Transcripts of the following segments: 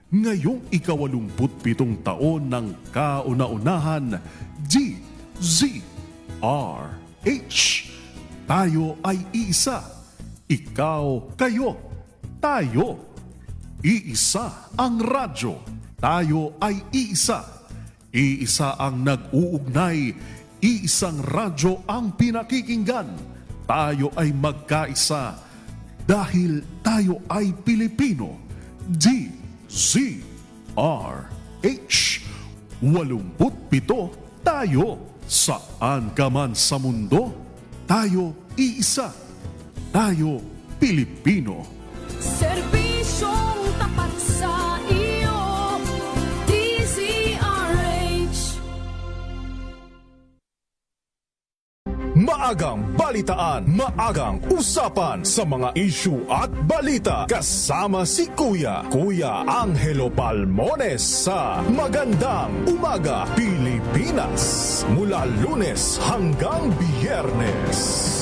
ngayong 87 taon ng kauna-unahan, DZRH. Tayo ay iisa, ikaw, kayo, tayo. Iisa ang radyo, tayo ay iisa. Iisa ang nag-uugnay, iisang radyo ang pinakikinggan. Tayo ay magkaisa dahil tayo ay Pilipino. DZRH 87 tayo. Saan ka man sa mundo, tayo iisa. Tayo Pilipino. Serbisyong tapat sa iyo, DZRH. Maagang balitaan, maagang usapan sa mga issue at balita. Kasama si Kuya Angelo Palmones sa Magandang Umaga Pilipinas. Mula Lunes hanggang Biyernes.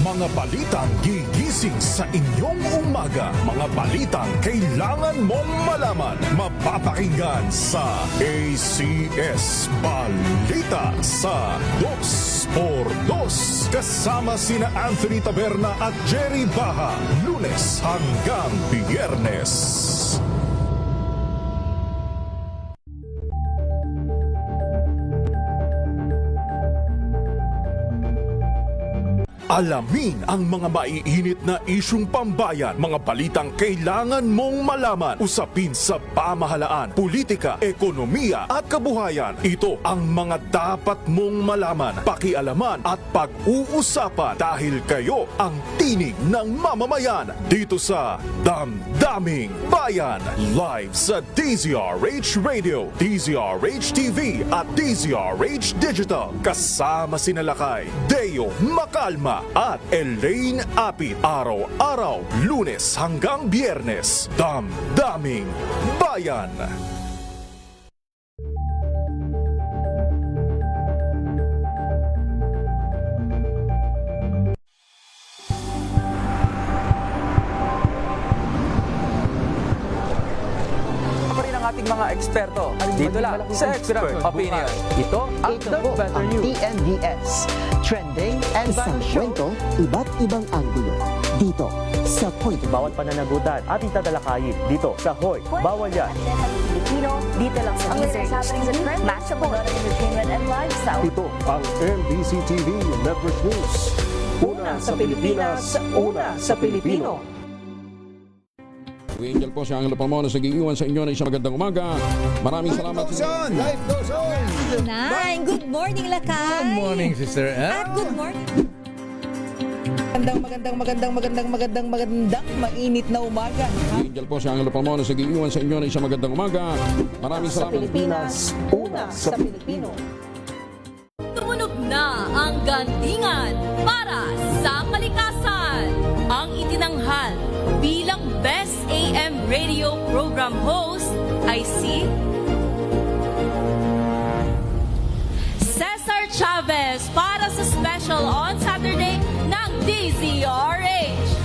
Mga balitang gigising sa inyong umaga. Mga balitang kailangan mong malaman. Mapapakinggan sa ACS Balita sa 2x2. Kasama sina Anthony Taberna at Jerry Baha. Lunes hanggang Biyernes. Alamin ang mga maiinit na isyung pambayan, mga balitang kailangan mong malaman, usapin sa pamahalaan, politika, ekonomiya at kabuhayan. Ito ang mga dapat mong malaman, pakialaman at pag-uusapan dahil kayo ang tinig ng mamamayan dito sa Damdaming Bayan. Live sa DZRH Radio, DZRH TV at DZRH Digital. Kasama sina Lakay, Deo Macalma at Elaine Apit. Araw-araw, Lunes hanggang Biyernes. Damdaming Bayan. Ating mga eksperto dito lang sa Expert Opinion. Ito ang The Better News. TNVS, trending and isang kwento, iba't ibang anggulo. Dito sa Point of View. Bawat pananagutan ating tatalakayin dito sa Hoy. Bawal yan. Pilipino, dito lang sa DZRH. Matchable entertainment and lifestyle. Ito ang MBC TV Network News. Una sa Pilipinas, una sa Pilipino. Angel po si Angelo Palmones nag-iiwan sa inyo na isang magandang umaga. Maraming salamat. Life goes on! Nine. Good morning, Lakay. Good morning, sister. At good morning. Magandang mainit na umaga. Angel po si Angelo Palmones nag-iiwan sa inyo na isang magandang umaga. Maraming Sa salamat. Pilipinas, una sa Pilipino. Tumunog na ang gandingan para sa kalikasan. Ang itinanghal bilang Best AM Radio Program Host ay si Cesar Chavez para sa special on Saturday ng DZRH.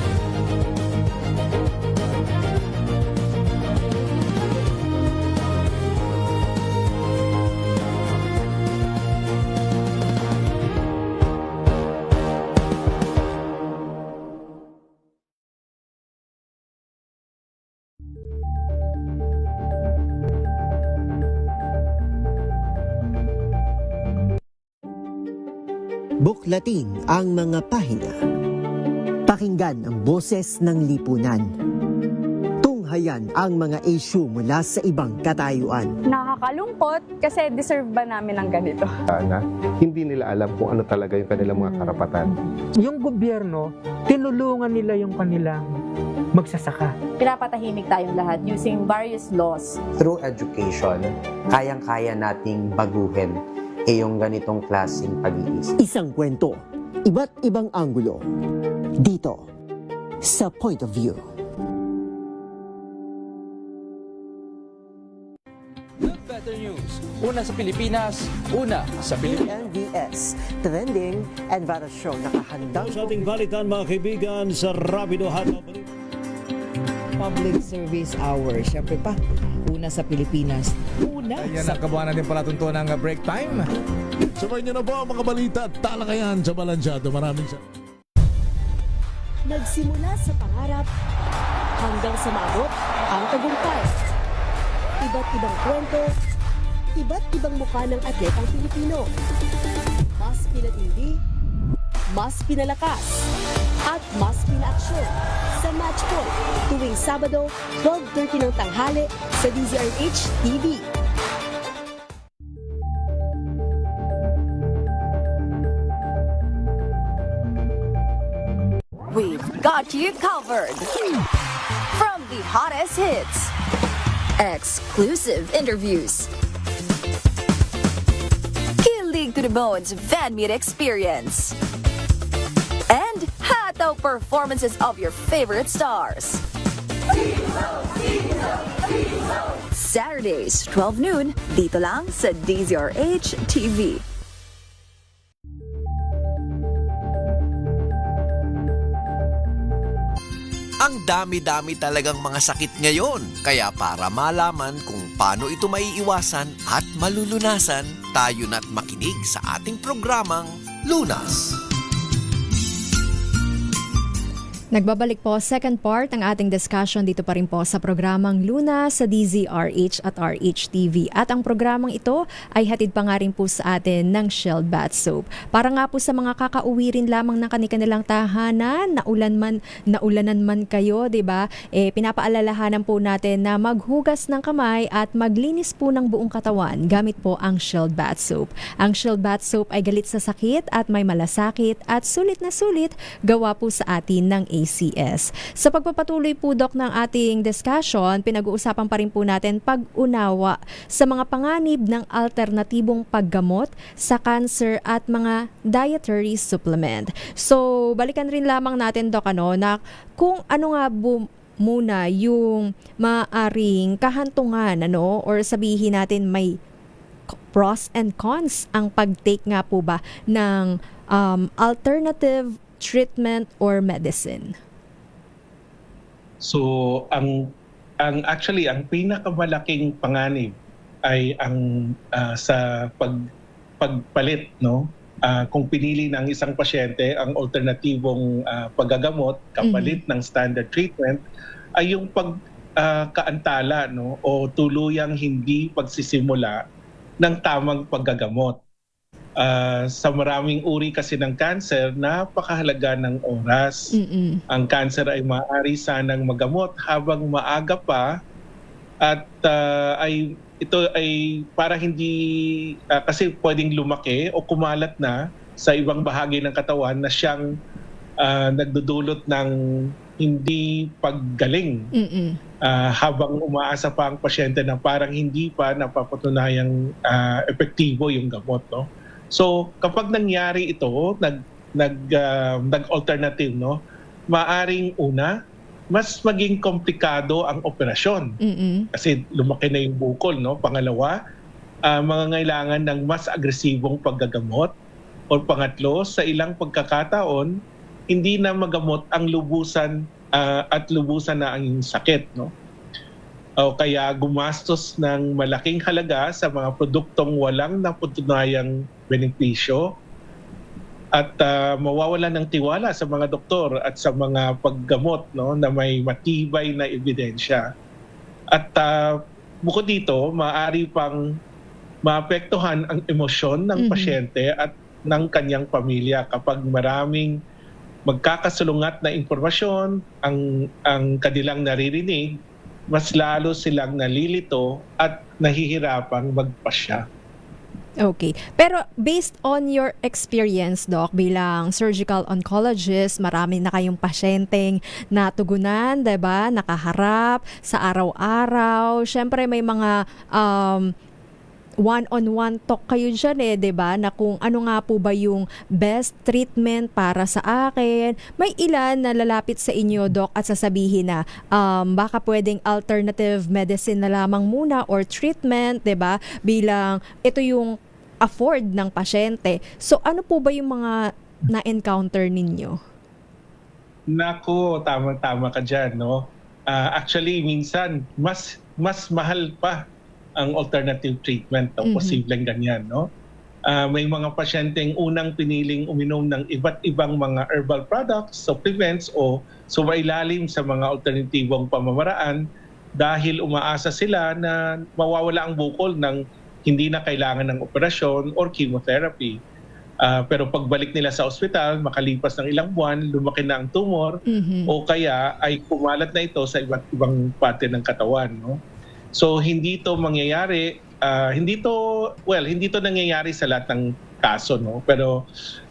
Buklatin ang mga pahina. Pakinggan ang boses ng lipunan. Tunghayan ang mga issue mula sa ibang katayuan. Nakakalungkot kasi deserve ba namin ng ganito? Na hindi nila alam kung ano talaga yung kanilang mga karapatan. Yung gobyerno, tinulungan nila yung kanilang magsasaka. Pinapatahimik tayong lahat using various laws. Through education, kayang-kaya nating baguhin yung ganitong klaseng pag-iisip. Isang kwento, iba't ibang anggulo. Dito sa Point of View. The Better News Una sa Pilipinas, una sa Pilipinas. PNVS, trending and viral show nakahandang Sa ating balitan mga kaibigan sa Rapido Hataw. Public Service Hour. Siyempre pa, una sa Pilipinas. Una Ayan sa... ang kabuhanan din pala tuntunan ng break time. Sabay niyo na po ang mga balita at talakayan sa Balansyado. Maraming Nagsimula sa pangarap hanggang sa maabot ang tagumpay. Iba't ibang kwento, iba't ibang mukha ng atletang Pilipino. Mas pinatindi, mas pinalakas, at mas pinaaksyon sa Match Point tuwing Sabado, 12:30 ng tanghali sa DZRH TV. We've got you covered. From the hottest hits, exclusive interviews, kilig to the bones fan meet experience, and hataw performances of your favorite stars. Saturdays, 12 noon, dito lang sa DZRH TV. Ang dami-dami talagang mga sakit ngayon. Kaya para malaman kung paano ito maiiwasan at malulunasan, tayo na't makinig sa ating programang Lunas. Nagbabalik po second part ang ating discussion dito pa rin po sa programang Luna sa DZRH at RH-TV. At ang programang ito ay hatid pa nga rin po sa atin ng Shield Bath Soap. Para nga po sa mga kakauwi rin lamang ng kanilang tahanan, naulanan man kayo, di ba? Pinapaalalahanan po natin na maghugas ng kamay at maglinis po ng buong katawan gamit po ang Shield Bath Soap. Ang Shield Bath Soap ay galit sa sakit at may malasakit at sulit na sulit gawa po sa atin ng ACS. Sa pagpapatuloy po, Dok, ng ating discussion, pinag-uusapan pa rin po natin pag-unawa sa mga panganib ng alternatibong paggamot sa cancer at mga dietary supplement. So, balikan rin lamang natin, Dok, na kung ano nga muna yung maaring kahantungan, or sabihin natin may pros and cons ang pag-take nga po ba ng alternative treatment or medicine? So actually ang pinakamalaking panganib ay ang sa pagpalit, no? Kung pinili ng isang pasyente ang alternatibong paggagamot kapalit ng standard treatment, ay yung pagkaantala, no, o tuluyang hindi pagsisimula ng tamang paggagamot. Sa maraming uri kasi ng cancer, napakahalaga ng oras. Ang cancer ay maaari sanang magamot habang maaga pa at ito ay para hindi kasi pwedeng lumaki o kumalat na sa ibang bahagi ng katawan na siyang nagdudulot ng hindi paggaling habang umaasa pa ang pasyente na parang hindi pa napapatunayang epektibo yung gamot, no? So kapag nangyari ito, nag-alternative, no, maaring una, mas maging komplikado ang operasyon. Kasi lumaki na yung bukol, no? Pangalawa, mangangailangan ng mas agresibong paggagamot. O pangatlo, sa ilang pagkakataon, hindi na magamot ang lubusan at lubusan na ang sakit, no? O kaya gumastos ng malaking halaga sa mga produktong walang napatunayang benepisyo at mawawalan ng tiwala sa mga doktor at sa mga paggamot, no, na may matibay na ebidensya. At bukod dito, maaari pang maapektuhan ang emosyon ng pasyente at ng kanyang pamilya kapag maraming magkakasalungat na impormasyon ang kanilang naririnig, mas lalo silang nalilito at nahihirapang magpasya. Okay. Pero based on your experience, Doc, bilang surgical oncologist, marami na kayong pasyenteng natugunan, diba? Nakaharap sa araw-araw. Siyempre may mga one-on-one talk kayo dyan eh, 'di ba? Na kung ano nga po ba yung best treatment para sa akin. May ilan na lalapit sa inyo, Doc, at sasabihin na baka pwedeng alternative medicine na lamang muna or treatment, 'di ba? Bilang ito yung afford ng pasyente. So ano po ba yung mga na-encounter ninyo? Nako, tama-tama ka dyan, no? Actually, minsan, mas mahal pa ang alternative treatment ng posibleng ganyan, no? May mga pasyenteng unang piniling uminom ng iba't ibang mga herbal products, supplements o sumailalim sa mga alternatibong pamamaraan dahil umaasa sila na mawawala ang bukol ng hindi na kailangan ng operasyon or chemotherapy. Pero pagbalik nila sa ospital, makalipas ng ilang buwan, lumaki na ang tumor o kaya ay kumalat na ito sa iba't ibang parte ng katawan, no? So hindi to mangyayari, hindi to nangyayari sa lahat ng kaso, no? Pero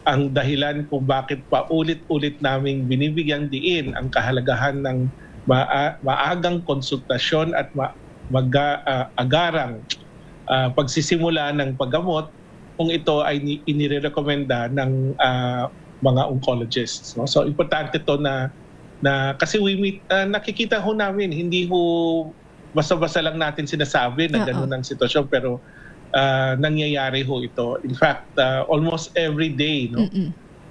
ang dahilan kung bakit paulit-ulit naming binibigyang diin ang kahalagahan ng maagang konsultasyon at agarang pagsisimula ng paggamot kung ito ay inirekomenda ng mga oncologists, no? So importante to na kasi nakikita ho namin, hindi ho basta-basta lang natin sinasabi na gano'n ang sitwasyon, pero nangyayari ho ito. In fact, almost every day, no,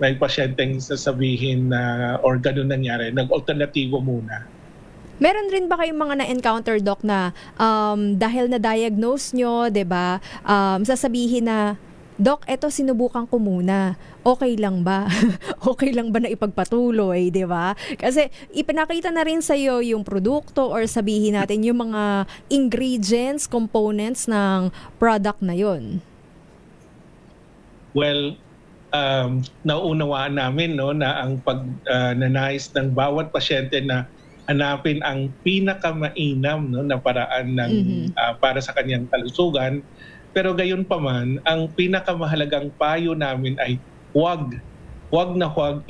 may pasyenteng sasabihin na or gano'n nangyari, nag-alternatibo muna. Meron rin ba kayong mga na-encounter, Doc, na dahil na-diagnose nyo, 'di ba, sasabihin na, Doc, eto sinubukan ko muna. Okay lang ba? Okay lang ba na ipagpatuloy, 'di ba? Kasi ipinakita na rin sa iyo yung produkto or sabihin natin yung mga ingredients, components ng product na 'yon. Well, nauunawaan namin, no, na ang pagnanais ng bawat pasyente na hanapin ang pinakamainam, no, na paraan ng para sa kanyang kalusugan. Pero gayon pa man, ang pinakamahalagang payo namin ay huwag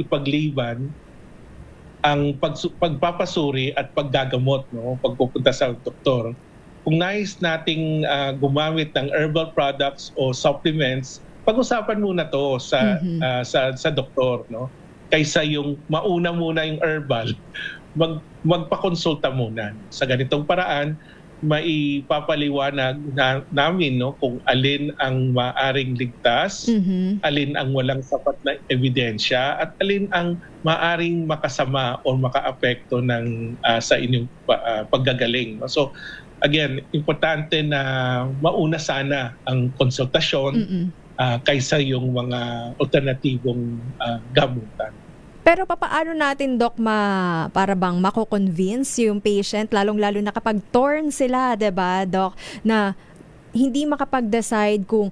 ipagliban ang pagpapasuri at paggagamot, no, pagpupunta sa doktor. Kung nais nating gumamit ng herbal products o supplements, pag-usapan muna to sa doktor, no? Kaysa yung mauna muna yung herbal, magpakonsulta muna. Sa ganitong paraan, maipapaliwanag namin, no, kung alin ang maaring ligtas, alin ang walang sapat na ebidensya, at alin ang maaring makasama o makaapekto ng sa inyong paggagaling. So again, importante na mauna sana ang konsultasyon kaysa yung mga alternatibong gamutan. Pero papaano natin, Doc, para bang mako-convince yung patient, lalong-lalo na kapag torn sila, 'di ba, Doc, na hindi makapag-decide kung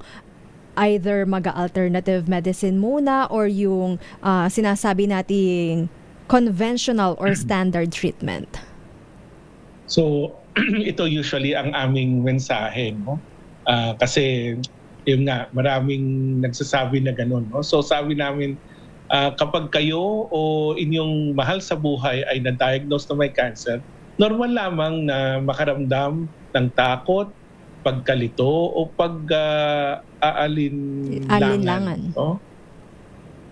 either mag-alternative medicine muna or yung sinasabi nating conventional or standard treatment? So, ito usually ang aming mensahe, no? Kasi yun nga, maraming nagsasabi na ganun, no? So sabi namin, kapag kayo o inyong mahal sa buhay ay na-diagnose na may cancer, normal lamang na makaramdam ng takot, pagkalito o pag-aalinlangan. No?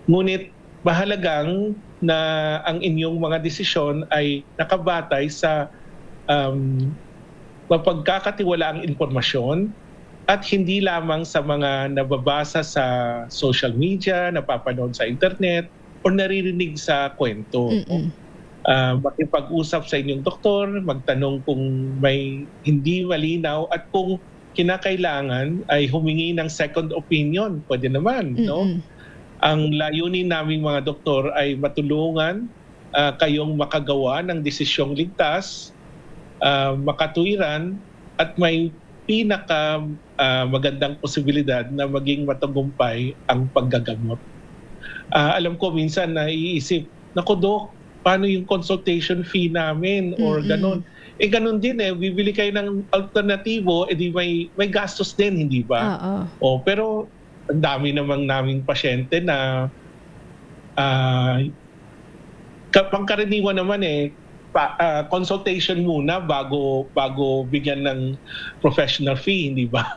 Ngunit mahalagang na ang inyong mga desisyon ay nakabatay sa mapagkakatiwalaang impormasyon at hindi lamang sa mga nababasa sa social media, napapanood sa internet, o naririnig sa kwento. Makipag-usap sa inyong doktor, magtanong kung may hindi malinaw, at kung kinakailangan ay humingi ng second opinion. Pwede naman, no? Ang layunin naming mga doktor ay matulungan kayong makagawa ng desisyong ligtas, makatuwiran, at may pinaka magandang posibilidad na maging matagumpay ang paggagamot. Alam ko minsan naiisip, naku Dok, paano yung consultation fee namin or ganon? Ganon din bibili kayo ng alternatibo, edi may gastos din, hindi ba? Pero ang dami namang naming pasyente na pangkaraniwan naman consultation muna bago bigyan ng professional fee, hindi ba?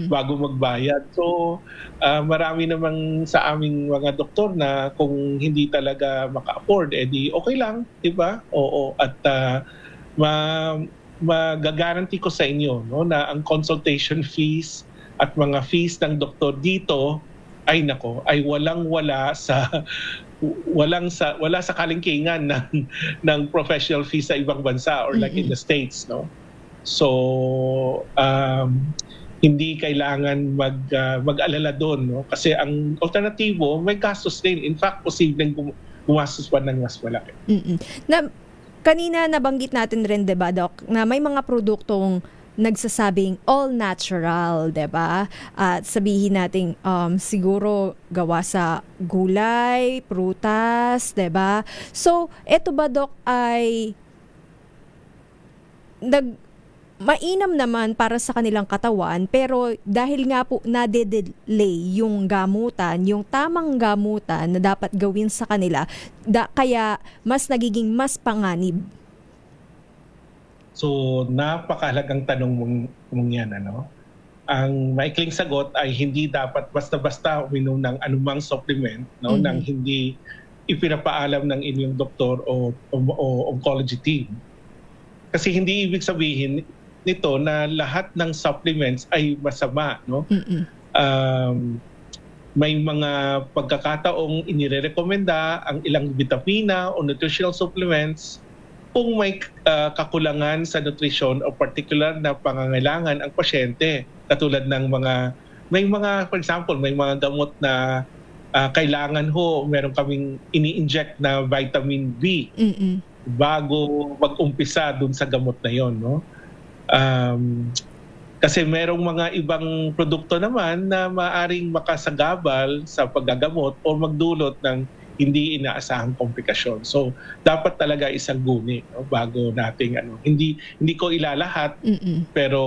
Bago magbayad. So, marami namang sa aming mga doktor na kung hindi talaga maka-afford, edi okay lang, di ba? Oo. At magagaranti ko sa inyo, no, na ang consultation fees at mga fees ng doktor dito ay walang-wala wala sa kalingkingan ng professional fees sa ibang bansa or like in the States, no? So hindi kailangan mag-alala doon, no? Kasi ang alternatibo may gastos din. In fact, posibleng gumastos pa ng mas malaki. Kanina nabanggit natin rin, 'di ba, Doc, na may mga produktong nagsasabing all natural, 'di ba? At sabihin natin siguro gawa sa gulay, prutas, 'di ba? So, eto ba, Doc, ay mainam naman para sa kanilang katawan, pero dahil nga po nade-delay yung gamutan, yung tamang gamutan na dapat gawin sa kanila, kaya mas nagiging mas panganib. So, napakahalagang tanong mong yan, ano? Ang maikling sagot ay hindi dapat basta-basta uminom ng anumang supplement, no, nang hindi ipinapaalam ng inyong doktor o oncology team. Kasi hindi ibig sabihin nito na lahat ng supplements ay masama, no? May mga pagkakataong inirekomenda ang ilang vitamina o nutritional supplements kung may kakulangan sa nutrition o particular na pangangailangan ang pasyente. Katulad ng for example, may mga gamot na kailangan meron kaming ini-inject na vitamin B bago mag-umpisa dun sa gamot na yon, no? Kasi merong mga ibang produkto naman na maaring makasagabal sa paggagamot o magdulot ng hindi inaasahang komplikasyon. So, dapat talaga isang guni, no, bago nating hindi ko ilalahat, pero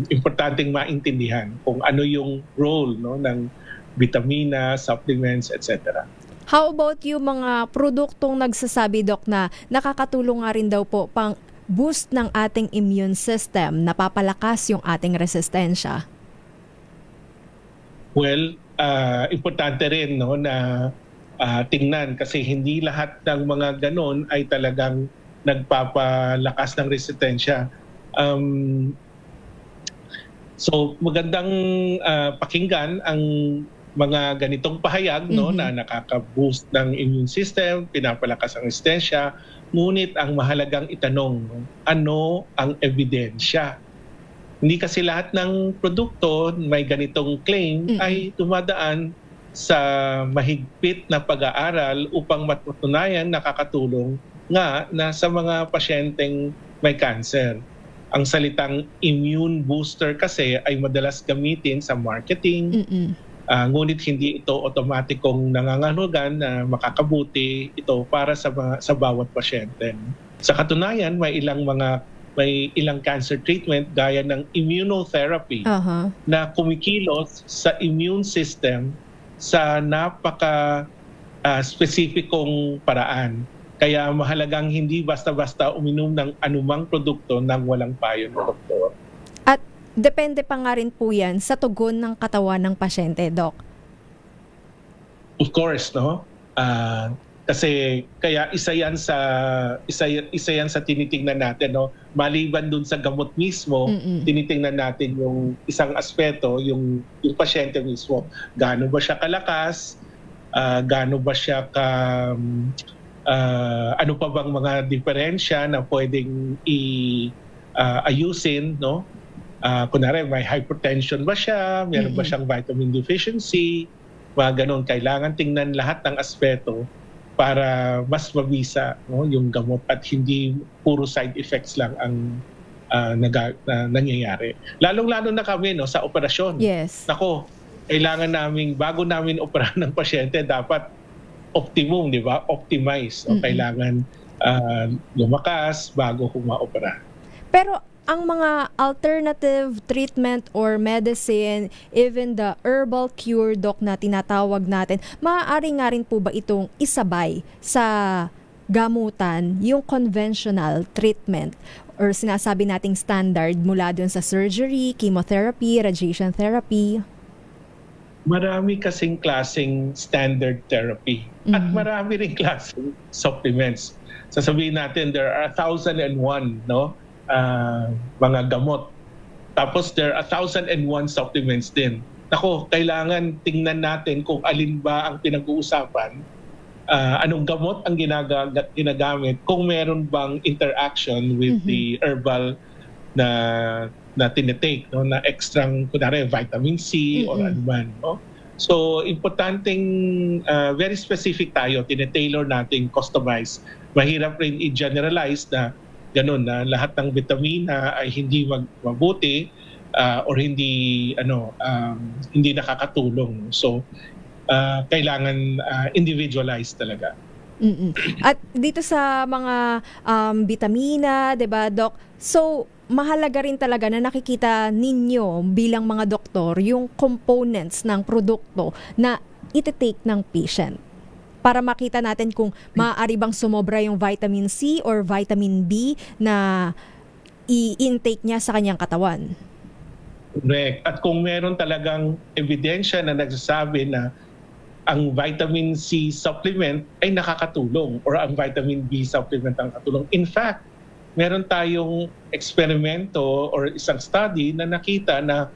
importanteng maintindihan kung ano yung role, no, ng vitamina, supplements, etc. How about yung mga produktong nagsasabi, Doc, na nakakatulong nga rin daw po pang boost ng ating immune system, napapalakas yung ating resistensya? Well, importante rin, no, na tingnan, kasi hindi lahat ng mga ganon ay talagang nagpapalakas ng resistensya. So magandang pakinggan ang mga ganitong pahayag, no, na nakaka-boost ng immune system, pinapalakas ang resistensya, ngunit ang mahalagang itanong, ano ang ebidensya? Hindi kasi lahat ng produkto may ganitong claim ay dumadaan sa mahigpit na pag-aaral upang matutunayan nakakatulong nga na sa mga pasyenteng may cancer. Ang salitang immune booster kasi ay madalas gamitin sa marketing, ngunit hindi ito otomatikong nangangahulugan na makakabuti ito para sa bawat pasyente. Sa katunayan, may ilang cancer treatment gaya ng immunotherapy na kumikilos sa immune system sa napaka-spesipikong paraan. Kaya mahalagang hindi basta-basta uminom ng anumang produkto nang walang payo ng doktor. At depende pa nga rin po yan sa tugon ng katawan ng pasyente, Doc. Of course, no? Kasi kaya isa yan sa tinitingnan natin, no? Maliban dun sa gamot mismo, tinitingnan natin yung isang aspeto, yung pasyente mismo. Gaano ba siya kalakas? Gaano ba siya ano pa bang mga diferensya na pwedeng ayusin, no? Kunwari, may hypertension ba siya? Meron ba siyang vitamin deficiency? Mga ganon. Kailangan tingnan lahat ng aspeto para mas mabisa, no, yung gamot at hindi puro side effects lang ang nangyayari. Lalong-lalo na kami, no, sa operasyon. Yes. Nako, kailangan bago namin operahan ng pasyente, dapat optimum, di ba? Optimize. O kailangan lumakas bago maopera. Pero ang mga alternative treatment or medicine, even the herbal cure, Doc, na tinatawag natin, maaari nga rin po ba itong isabay sa gamutan yung conventional treatment or sinasabi nating standard mula dun sa surgery, chemotherapy, radiation therapy? Marami kasing klaseng standard therapy at marami ring klaseng supplements. Sasabihin natin there are 1,001 mga gamot. Tapos there are 1,001 supplements din. Nako, kailangan tingnan natin kung alin ba ang pinag-uusapan, anong gamot ang ginagamit, kung meron bang interaction with the herbal na tinitake, na extrang, kunwari, vitamin C or ano man. No? So, importanteng very specific tayo, tinetailor natin, customize. Mahirap rin i-generalize na ganun, na lahat ng vitamina ay hindi mabuti or hindi hindi nakakatulong. So, kailangan individualized talaga. At dito sa mga vitamina, 'di ba, Doc? So, mahalaga rin talaga na nakikita ninyo bilang mga doktor yung components ng produkto na iti-take ng patient para makita natin kung maaari bang sumobra yung vitamin C or vitamin B na i-intake niya sa kanyang katawan. Correct. At kung meron talagang ebidensya na nagsasabi na ang vitamin C supplement ay nakakatulong or ang vitamin B supplement ang katulong. In fact, meron tayong eksperimento or isang study na nakita na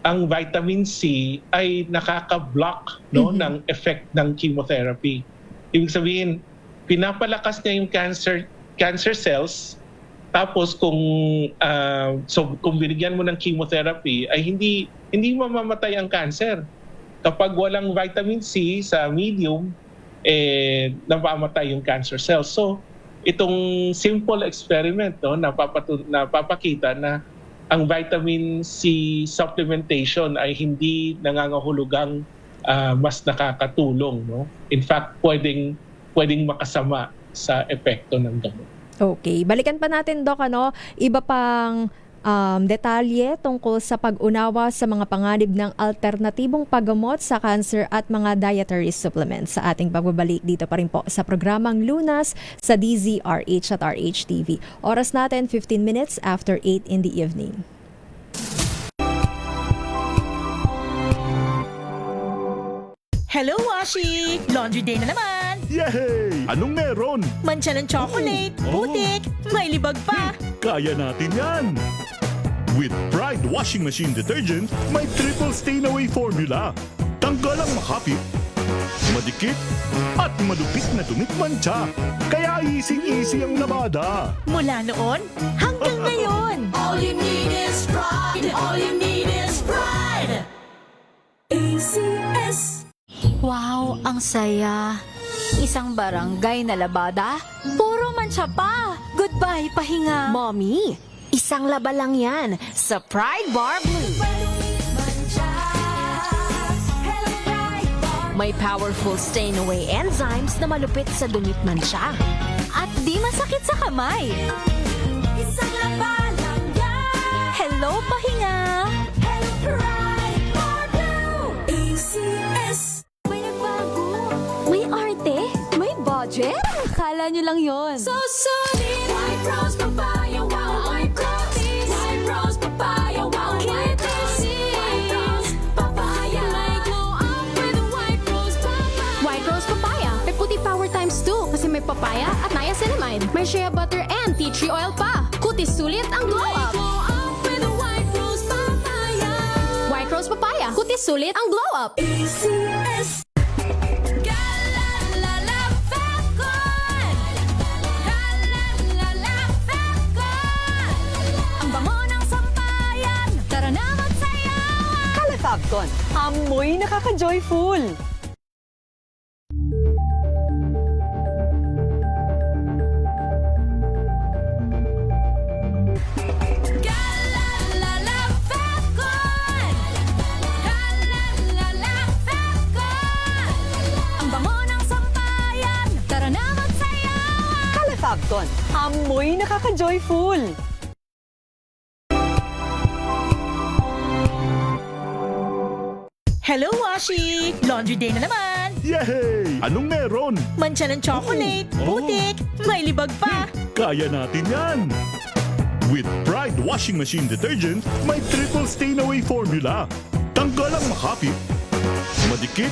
ang vitamin C ay nakaka-block ng effect ng chemotherapy. Ibig sabihin, pinapalakas niya yung cancer cells. Tapos kung binigyan mo ng chemotherapy ay hindi mamamatay ang cancer. Kapag walang vitamin C sa medium, napamatay yung cancer cells. So, itong simple experiment napapakita na ang vitamin C supplementation ay hindi nangangahulugang mas nakakatulong. In fact, pwedeng makasama sa epekto ng gamot. Okay, balikan pa natin, Doc, iba pang detalye tungkol sa pag-unawa sa mga panganib ng alternatibong paggamot sa cancer at mga dietary supplements sa ating pagbabalik dito pa rin po sa programang Lunas sa DZRH at RHTV. Oras natin 15 minutes after 8 in the evening. Hello, Washi! Laundry day na naman! Yay! Anong meron? Mancha ng chocolate, putik, may libag pa! Kaya natin yan! With Pride Washing Machine Detergent, may triple stain-away formula. Tanggalang makapit, madikit, at malupit na tumitmancha. Kaya easy-easy ang labada. Mula noon hanggang ngayon! All you need is Pride! All you need is Pride! ACS. Wow, ang saya. Isang barangay na labada, puro mancha pa. Goodbye, pahinga. Mommy, isang laba lang yan sa Pride Bar Blue. May powerful stain-away enzymes na malupit sa dumit mancha. At di masakit sa kamay. Isang laba lang yan. Hello, pahinga. Hello, Pride Bar Blue. ACS. May nagbago. May arte. May budget. Akala nyo lang yon. So solid. White Rose Papaya, wow, White Rose. White Rose Papaya, wow, White Rose. White Rose Papaya. May glow up with White Rose Papaya. White Rose Papaya. May puti power times 2 kasi may papaya at niacinamide. May shea butter and tea tree oil pa. Kutis sulit ang glow up. Glow up with White Rose Papaya. White Rose Papaya. Kutis sulit ang glow up. ACS. Fabcon, amoy nakaka-joyful. Fabcon, amoy nakaka-joyful. Hello, Washi! Laundry day na naman! Yay! Anong meron? Mancha ng chocolate, putik, may libag pa. Kaya natin yan! With Pride Washing Machine Detergent, may triple stain-away formula. Tanggal ang makapit, madikit,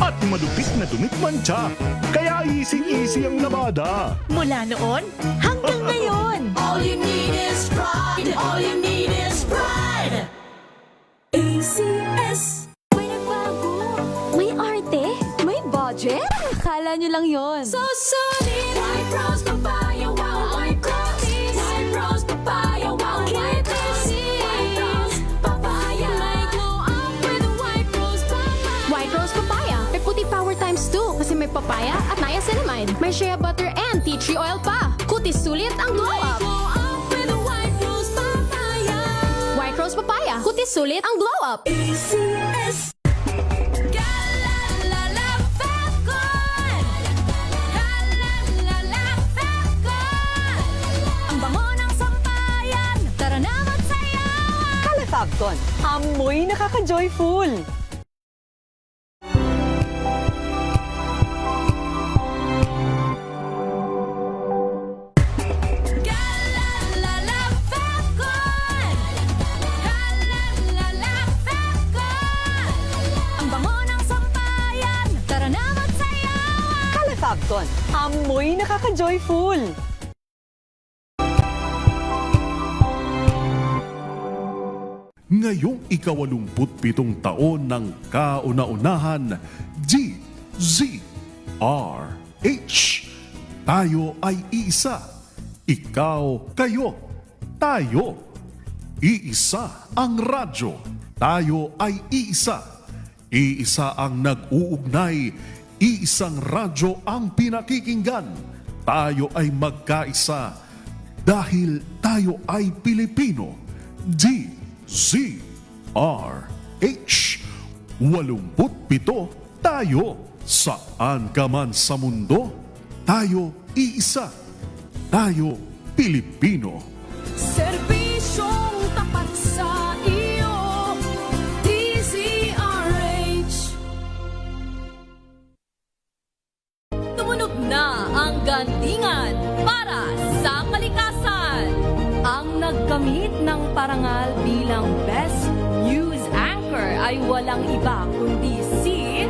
at malupit na dumit mancha. Kaya easy-easy ang labada. Mula noon hanggang ngayon. All you need is pride. All you need is pride. ACS. May nagbago. May arte. May budget. Akala nyo lang yon. So solid. White Rose Papaya. Wow, White Rose. White Rose Papaya. Wow, White Rose. White Rose Papaya. May glow up with White Rose Papaya. White Rose Papaya. May puti power times 2 kasi may papaya at niacinamide. May shea butter and tea tree oil pa. Kutis sulit ang glow up. Glow up with White Rose Papaya. White Rose Papaya. Kutis sulit ang glow up. ACS. Ang bango ng sampayan. Tara na magsayawan. Calefabcon, amoy nakaka-joyful. Ang bango ng sampayan. Tara na magsayawan. Calefabcon, amoy nakaka-joyful. Ngayong ika-87 taon ng kauna-unahan, DZRH. Tayo ay iisa. Ikaw, kayo, tayo. Iisa ang radyo. Tayo ay iisa. Iisa ang nag-uugnay. Iisang radyo ang pinakikinggan. Tayo ay magkaisa. Dahil tayo ay Pilipino. DZRH. 87 tayo. Saan ka man sa mundo, tayo iisa. Tayo Pilipino. Serbisyong tapat sa iyo. DZRH. Tumunog na ang gandingan para sa kalikasan. Ang nagkamit ng parangal bilang Best News Anchor ay walang iba kundi si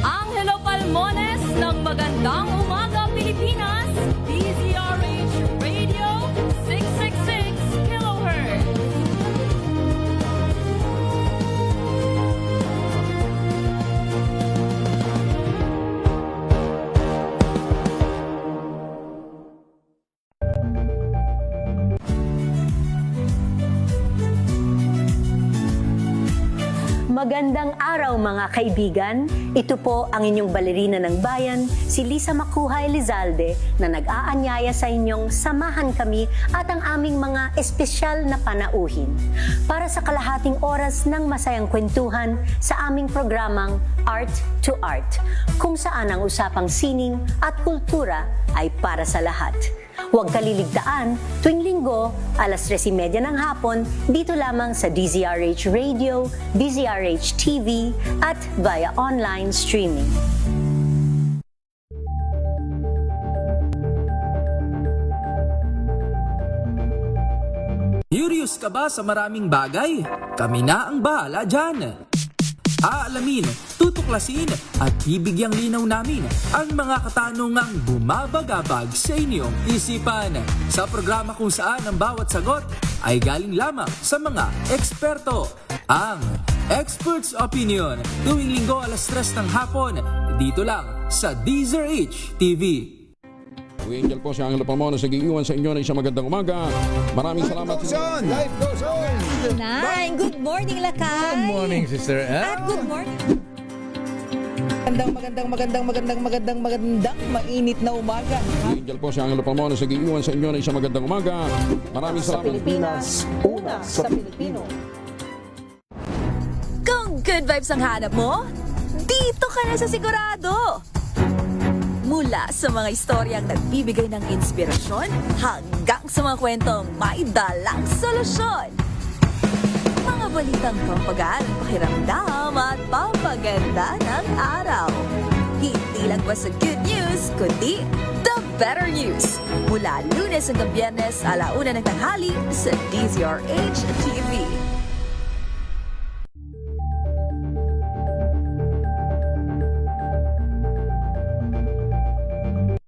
Angelo Palmones ng Magandang Umaga Pilipinas, DZRH Radio 666 kHz. Magandang araw mga kaibigan. Ito po ang inyong balerina ng bayan, si Lisa Macuja Elizalde, na nag-aanyaya sa inyong samahan kami at ang aming mga espesyal na panauhin para sa kalahating oras ng masayang kwentuhan sa aming programang Art to Art, kung saan ang usapang sining at kultura ay para sa lahat. Huwag kaliligtaan, tuwing linggo, alas 3:30 ng hapon, dito lamang sa DZRH Radio, DZRH TV, at via online streaming. Curious ka ba sa maraming bagay? Kami na ang bahala dyan. Aalamin, tutuklasin at bibigyang linaw namin ang mga katanungang bumabagabag sa inyong isipan. Sa programa kung saan ang bawat sagot ay galing lamang sa mga eksperto. Ang Expert's Opinion, tuwing linggo alas 3 ng hapon, dito lang sa DZRH TV. Angel po si Angelo Palmones, nag-iiwan sa inyo na isang magandang umaga. Maraming salamat. Life goes on! Nine, good morning, Lakay! Good morning, Sister Ann. At good morning! Magandang mainit na umaga. Angel po si Angelo Palmones, nag-iiwan sa inyo na isang magandang umaga. Maraming Sa salamat. Pilipinas, una sa Pilipino. Kung good vibes ang hanap mo, dito ka na sa sigurado. Mula sa mga istoryang nagbibigay ng inspirasyon hanggang sa mga kwentong may dalang solusyon. Mga Balitang pampagaan, pakiramdam at pampaganda ng araw. Hindi lang basta good news, kundi the better news. Mula Lunes hanggang Biyernes, 1:00 ng tanghali sa DZRH TV.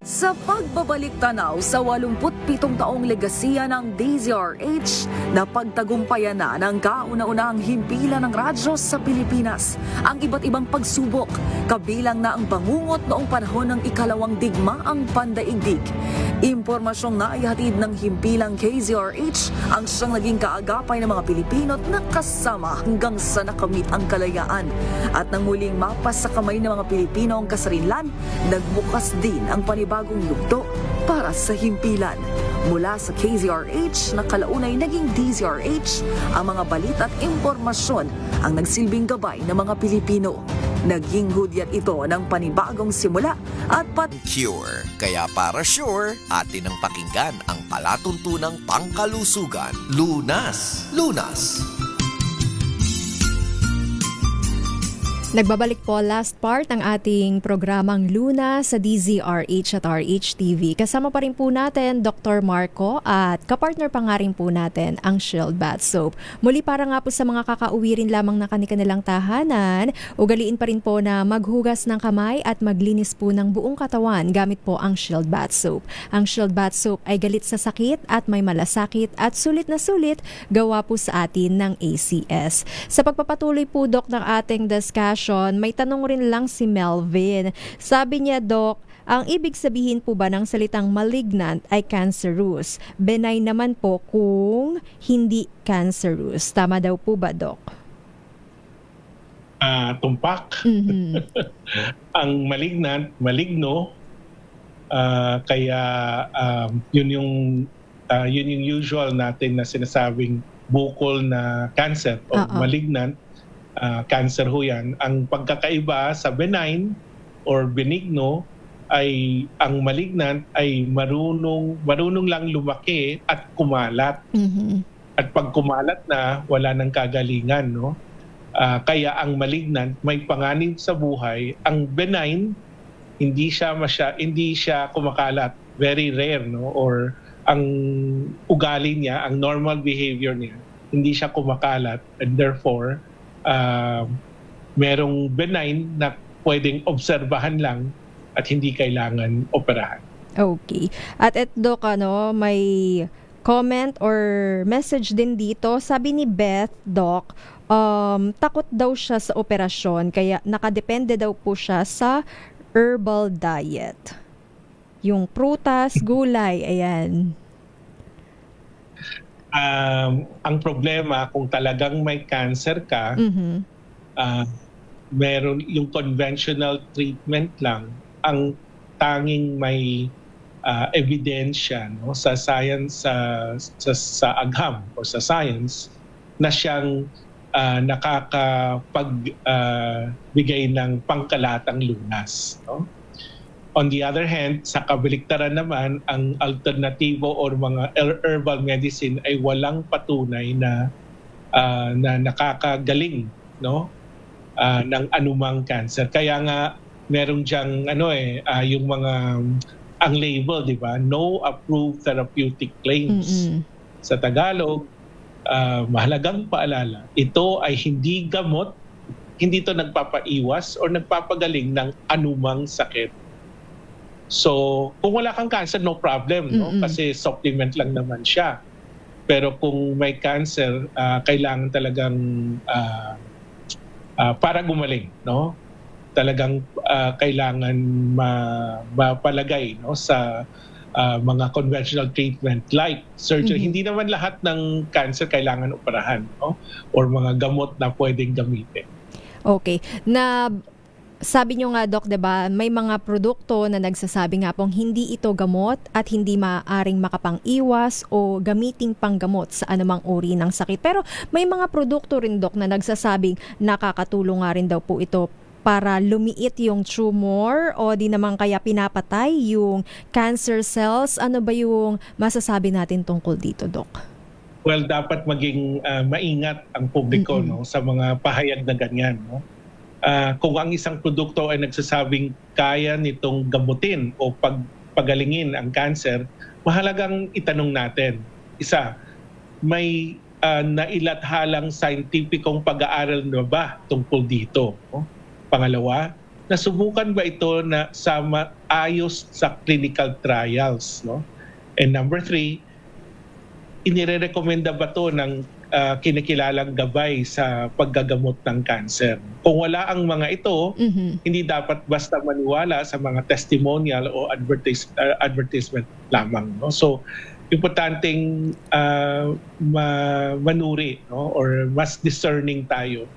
Sa pagbabalik tanaw sa 87 taong legasiya ng DZRH, napagtagumpayan na ng kauna-unahang himpilan ng radyo sa Pilipinas ang iba't ibang pagsubok, kabilang na ang bangungot noong panahon ng ikalawang digmaang pandaigdig. Impormasyong naihatid ng himpilang KZRH ang siyang naging kaagapay ng mga Pilipino at nakasama hanggang sa nakamit ang kalayaan. At nang muling mapas sa kamay ng mga Pilipino ang kasarinlan, nagbukas din ang panibagong yugto para sa himpilan. Mula sa KZRH na kalaunay naging DZRH, ang mga balita at impormasyon ang nagsilbing gabay ng mga Pilipino. Naging hudyat ito ng panibagong simula at Cure. Kaya para sure, atin ang pakinggan ang palatuntunang pangkalusugan. Lunas! Lunas! Nagbabalik po last part ng ating programang Luna sa DZRH at RH TV. Kasama pa rin po natin Dr. Marco at kapartner pa nga rin po natin ang Shield Bath Soap. Muli para nga po sa mga kakauwi rin lamang na kanilang tahanan, ugaliin pa rin po na maghugas ng kamay at maglinis po ng buong katawan gamit po ang Shield Bath Soap. Ang Shield Bath Soap ay galit sa sakit at may malasakit at sulit na sulit gawa po sa atin ng ACS. Sa pagpapatuloy po, Doc, ng ating discussion, may tanong rin lang si Melvin. Sabi niya, Doc, ang ibig sabihin po ba ng salitang malignant ay cancerous? Benign naman po kung hindi cancerous. Tama daw po ba, Doc? Tumpak. Ang malignant, maligno, kaya yun yung usual natin na sinasabing bukol na cancer o malignant. Cancer ho yan. Ang pagkakaiba sa benign or benigno ay ang malignant ay marunong lang lumaki at kumalat. At pag kumalat na, wala nang kagalingan. No? Kaya ang malignant may panganib sa buhay. Ang benign, hindi siya kumakalat. Very rare. No? Or ang ugali niya, ang normal behavior niya, hindi siya kumakalat. And therefore, merong benign na pwedeng obserbahan lang at hindi kailangan operahan. Okay. At Doc, may comment or message din dito. Sabi ni Beth, Doc, takot daw siya sa operasyon kaya nakadepende daw po siya sa herbal diet. Yung prutas, gulay, ayan. Ang problema kung talagang may cancer ka, meron yung conventional treatment lang ang tanging may ebidensya, no, sa science, sa agham o sa science na siyang nakakapagbigay ng pangkalatang lunas, no? On the other hand, sa kabaliktaran naman, ang alternatibo or mga herbal medicine ay walang patunay na nakakagaling, no, ng anumang cancer. Kaya nga merong diyang yung mga ang label, di ba? No approved therapeutic claims. Sa Tagalog, mahalagang paalala, ito ay hindi gamot, hindi ito nagpapaiwas or nagpapagaling ng anumang sakit. So, kung wala kang cancer, no problem, no? Kasi supplement lang naman siya. Pero kung may cancer, kailangan talagang para gumaling, no? Talagang kailangan mapalagay, no, sa mga conventional treatment like surgery. Hindi naman lahat ng cancer kailangan operahan, no? Or mga gamot na pwedeng gamitin. Okay. Sabi nyo nga, Doc, diba, may mga produkto na nagsasabi nga pong hindi ito gamot at hindi maaaring makapang-iwas o gamiting panggamot sa anumang uri ng sakit. Pero may mga produkto rin, Doc, na nagsasabing nakakatulong nga rin daw po ito para lumiit yung tumor o di naman kaya pinapatay yung cancer cells. Ano ba yung masasabi natin tungkol dito, Doc? well, dapat maging maingat ang publiko no sa mga pahayag na ganyan, no. Kung ang isang produkto ay nagsasabing kaya nitong gamutin o pagalingin ang cancer, mahalagang itanong natin. Isa, may nailathalang scientificong pag-aaral na ba tungkol dito? No? Pangalawa, nasubukan ba ito na ayos sa clinical trials? No? And number 3, inirekomenda ba ito ng kinikilalang gabay sa paggagamot ng cancer? Kung wala ang mga ito, hindi dapat basta maniwala sa mga testimonial o advertisement lamang. No? So, importanteng manuri, no? Or mas discerning tayo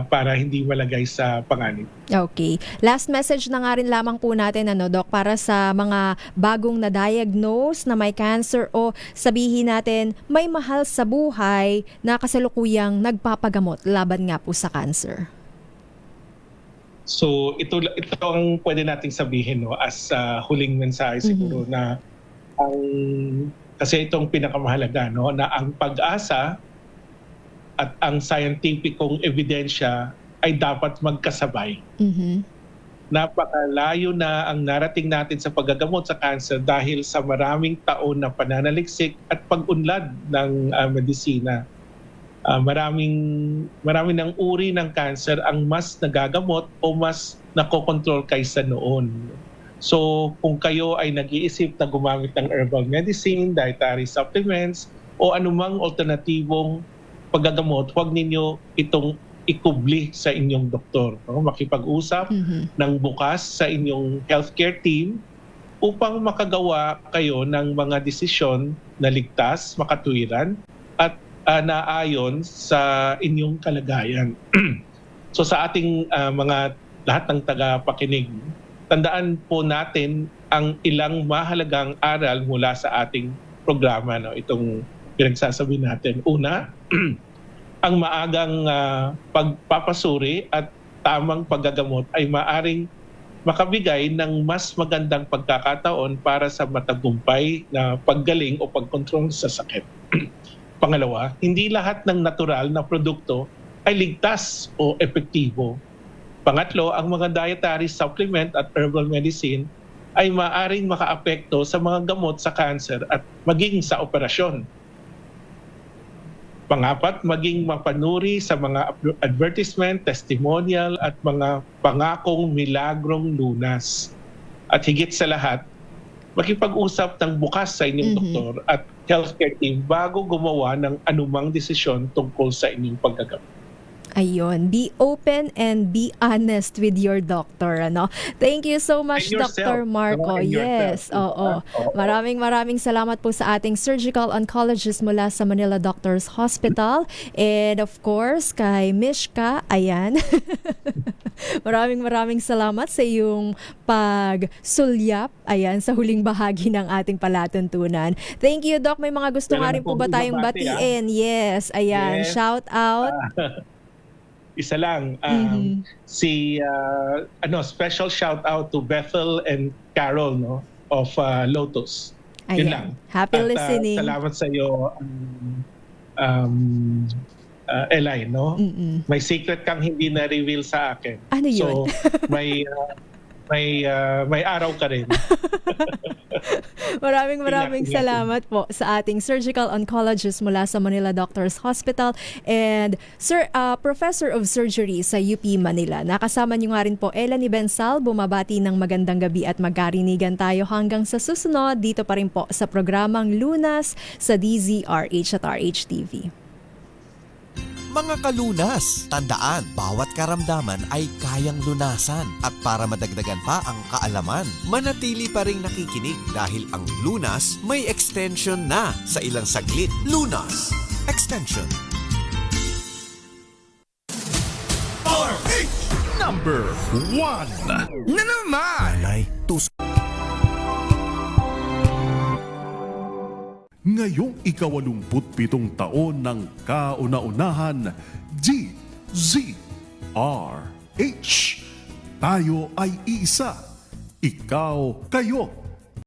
para hindi malagay sa panganib. Okay. Last message na nga rin lamang po natin, Doc, para sa mga bagong na-diagnose na may cancer o sabihin natin may mahal sa buhay na kasalukuyang nagpapagamot laban nga po sa cancer. So ito ang pwede nating sabihin, no, as huling mensahe siguro na kasi itong pinakamahalaga, no, na ang pag-asa at ang scientificong ebidensya ay dapat magkasabay. Napakalayo na ang narating natin sa paggagamot sa cancer dahil sa maraming taon na pananaliksik at pag-unlad ng medisina. Maraming ng uri ng cancer ang mas nagagamot o mas nakokontrol kaysa noon. So kung kayo ay nag-iisip na gumamit ng herbal medicine, dietary supplements, o anumang alternatibong paggagamot, huwag ninyo itong ikubli sa inyong doktor. No? Makipag-usap ng bukas sa inyong healthcare team upang makagawa kayo ng mga desisyon na ligtas, makatuwiran, at naayon sa inyong kalagayan. So sa ating mga lahat ng tagapakinig, tandaan po natin ang ilang mahalagang aral mula sa ating programa, no? Itong pinagsasabi natin. Una, ang maagang pagpapasuri at tamang paggagamot ay maaring makabigay ng mas magandang pagkakataon para sa matagumpay na paggaling o pagkontrol sa sakit. Pangalawa, hindi lahat ng natural na produkto ay ligtas o epektibo. Pangatlo, ang mga dietary supplement at herbal medicine ay maaring makaapekto sa mga gamot sa cancer at maging sa operasyon. Pangapat, maging mapanuri sa mga advertisement, testimonial at mga pangakong milagrong lunas. At higit sa lahat, makipag-usap ng bukas sa inyong doktor at healthcare team bago gumawa ng anumang desisyon tungkol sa inyong paggagamot. Ayun, be open and be honest with your doctor, ano? Thank you so much, Dr. Marco. Yes, oo. Maraming salamat po sa ating surgical oncologist mula sa Manila Doctors Hospital. And of course, kay Mishka, ayan. Maraming salamat sa iyong pagsulyap, ayan, sa huling bahagi ng ating palatuntunan. Thank you, Doc. May mga gusto nga rin po ba tayong batiin? Yes, ayan. Yes. Shout out. Isa lang, special shout out to Bethel and Carol, no, of Lotus. Yun lang. Happy listening. Salamat sa iyo, Eli, no? May secret kang hindi na-reveal sa akin. Ano yun? So, may araw ka rin. Maraming salamat po sa ating surgical oncologist mula sa Manila Doctors Hospital and Professor of Surgery sa UP Manila. Nakasama niyo nga rin po Elanie Bensal. Bumabati ng magandang gabi at magkarinigan tayo hanggang sa susunod dito pa rin po sa programang Lunas sa DZRH at RHTV. Mga kalunas, tandaan, bawat karamdaman ay kayang lunasan. At para madagdagan pa ang kaalaman, manatili pa ring nakikinig dahil ang Lunas may extension na sa ilang saglit. Lunas Extension. RH number 1 Na naman! Ngayong 87 taon ng kauna-unahan, DZRH. Tayo ay isa. Ikaw, kayo.